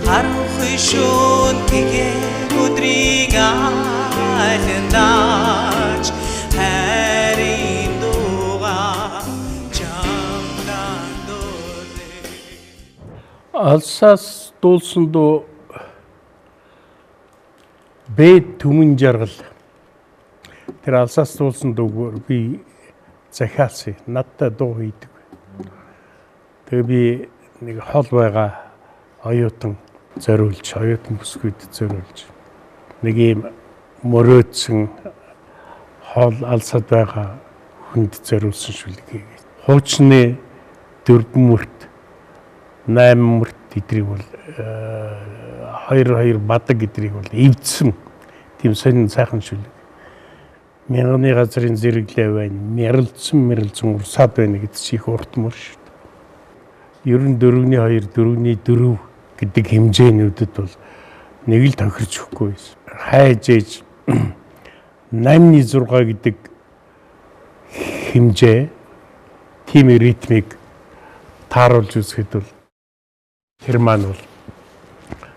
Харахышун тигэ өдрийг айландаач хайрын дууга чамдан дуулээ. Алсаас дуулсан дуу Бэд түмэн жаргал. Тэр алсаас дуулсан дуугаар би захиалсан. Надтай дуу хийдэг. Тэгээ би нэг хол байгаа оюутан зориулж, оюутан бүсгүйд зориулж. Нэг юм мөрөөдсөн хол алсад байгаа хүнд зориулсан шүлгээ. Хуучны 4 мөрт 8 мөрт эдрийг бол 2 бадаг эдрийг бол эвдсэн тийм сонин сайхан шүлэг. Мянганы газрын зэрэглээ байна. Мэрэлцэн урсаад байна гэдэг чи их урт мөр шүү дээ. Ер нь 4-2, 4-4 гэдэг хэмжээнүүдэд бол нэг л тохирч өгөхгүй байсан. Хайж ээж 8-6 гэдэг хэмжээ тийм ритмик тааруулж үзэхэд бол тэр маань бол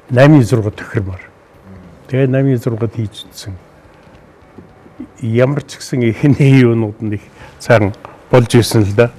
8-6 тохирмоор. Тэгээ 8-6-д хийж үзсэн. Ямар ч гэсэн эхний юунууд нь их цагаан болж исэн л да.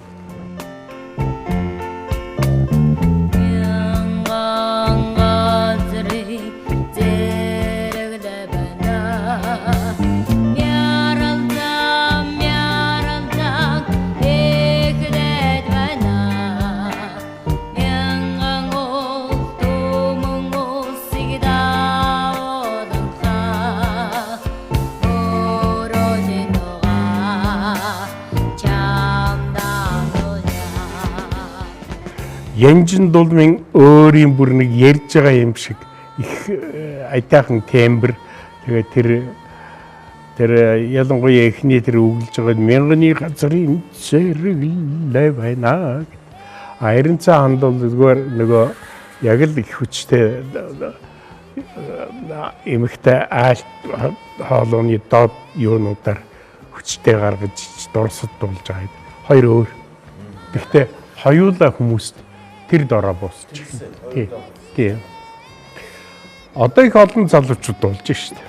Янжин дулмын өөрийн бүр нэг ярьж байгаа юм шиг их айтайхан тембр. Тэгээ тэр ялангуяа эхний тэр үгэлж байгаа мянганы газрын зэрэглээ байна. Харин цаа хандвал нөгөө яг л их хүчтэй эмэгтэй аалт хоолойны доод юунуудаар хүчтэй гаргаж дурсад дуулж байгаа. Хоёр өөр. Гэхдээ хоёулаа хүмүүст тэр дороо босч. Тийм. Одоо их олон залуучууд болж шүү дээ.